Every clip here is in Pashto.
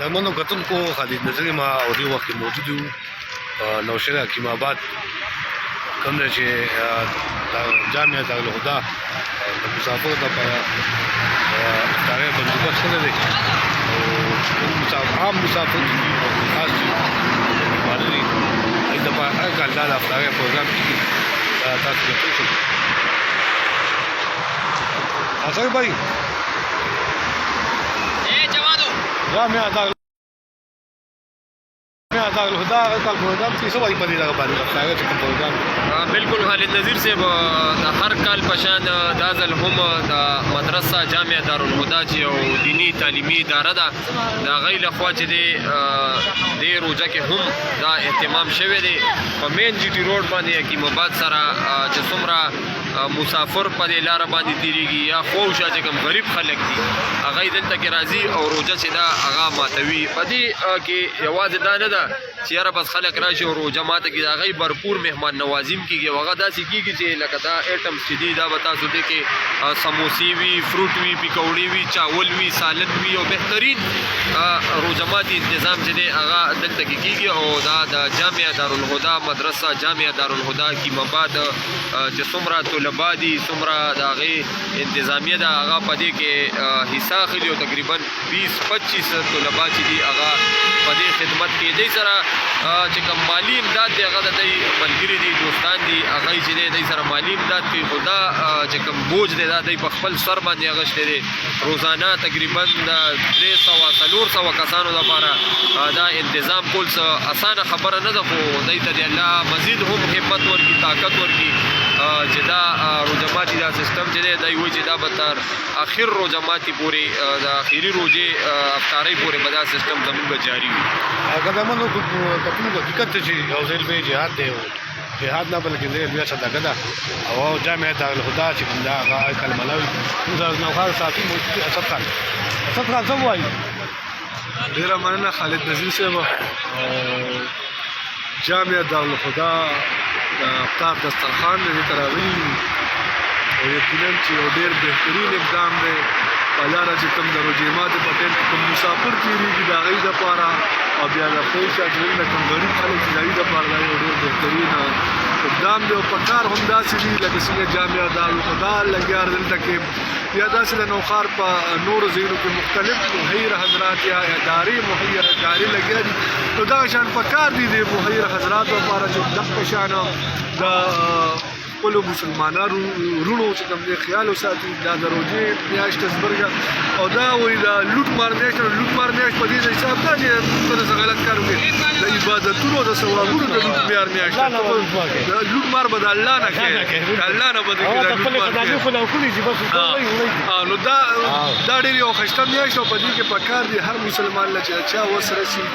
د منو کتونکو خالد نظري ما او دې وخت موجود یو نوشهره حکیم آباد کوم دی چې جامعه دارالهدى د مسافرو دپاره افطاري بندوبست کړی دی او عام مسافر چې دي او خاص چې بیماره دي هغوی دپاره هر کال دا د افطاري پروګرام کېږي دا تاسو ته پوه شئ اصغر بھائی جامعه دارالهدى کال پروګرام کې څه وایي په دې دغه باندې افطاري چې کوم پروګرام بالکل خالد نذیر صاحب د هر کال په شان دا ځل هم د مدرسه جامعه دارالهدى چې یو دینی تعلیمي اداره ده د هغوی لخوا چې دی دې روژه کې هم دا اهتمام شوی دی په مین جي ټي روډ باندې حکیم آباد سره چې څومره مسافر په دې لاره باندې تیریږي یا خوشا چې کوم غریب خلک دي هغوی دلته کې راځي او روژه چې دا هغه ماتوي په دې کې یوازې دا نه ده چې یاره بس خلک راشي او روژه ماته کړي د هغوی भरपूर مهمان نوازیم کېږي او هغه داسې کېږي چې لکه دا ایټمس چې دي دا به تاسو دې کې سموسې وي فروټ وي پکوړې وي چاول وي سالن وي او بهترین روژه ماتي انتظام چې دی هغه دلته کې کېږي او دا د جامعه دارالهدى مدرسه جامعه دارالهدى حکیم آباد چې څومره طلبا دي څومره د هغې انتظامیه ده هغه په دې کې حصه اخلي او تقریبا 20-25 طلبا چې دي هغه په دې خدمت کې دی سره چې کوم مالی امداد دی هغه د دوی ملګري دي دوستان دي هغوی چې دی دوی سره مالی امداد کوي خو دا چې کوم بوج دی دا دوی په خپل سر باندې اخیستی دی روزانه تقریبا د 300-400 کسانو لپاره دا انتظام کول څه اسانه خبره نه ده خو دوی ته د الله مزید هم همت ورکړي طاقت ورکړي چې دا روژه ماتي دا سیستم چې دی دوی وایي چې دا به تر اخر روژه ماتي پورې د اخري روژې افطارۍ پورې به دا سیستم زموږ جاري وي اگر د منو کتونکو حقیقت دی چې یو ځای لوی جهاد دی جهاد نه بلکې لویه صدقه ده او جامعه دارالهدى چې کوم دا هغه کلمه لوي موږ نوښار صافي موجود دي اسد خان څه وایي ډېره مننه خالد نذیر صاحب جامعه دارالهدى د افطار دسترخوان دې ته راغلي او یقینا چې یو ډېر بهترین اقدام دی په لاره چې کوم د روژې ماتې په ټایم کې کوم مسافر تېرېږي د هغوی دپاره او بیا د خوشا چې د کوم غریب خلک چې د هغوی دپاره دا یو ډېر بهترین اقدام دی او په کار همداسې دي لکه څنګه جامعه دارالهدى لګیا دلته کې یا داسې د نوښار په نورو ځایونو کې مختلف مهیر حضرات یا ادارې مهیر ادارې لګیا دي نو دغه شان په کار دي د مهیر حضراتو لپاره چې دغه شان د خپلو مسلمانانو وروڼو چې کوم دی خیال وساتي دا د روژې میاشت زبرګه او دا وایي د لوټ مار میاشت په دې حساب دا چې ته داسې غلط کار وکړې د عبادتونو د ثوابونو د لوټ مار میاشت د لوټ مار به د الله نه کوې د الله نه به دې نو دا ډېر یو ښایسته میاشت او په دې کې په کار دی هر مسلمان له چې چا وس رسي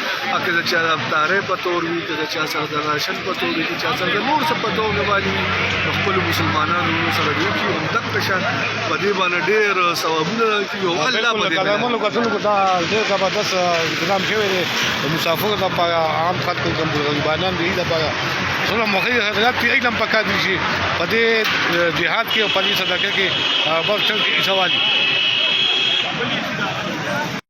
که د چا د افطارۍ په تور وي که د چا سره د راشن په تور وي که چا سره د نور څه په تور باندې وي خپل مسلمانانو سره دی چې همدغه شان په دې باندې ډېر ثوابونه کوي او الله به دې منو کتونکو دا ډېر زبردست انتظام شوی دی د مسافرو لپاره عام خلکو کوم غریبانان دي لپاره څومره مخیر حضرات دي ایدم پکار دي چې په دې جهاد کې او په دې صدقه کې برچل کې سوال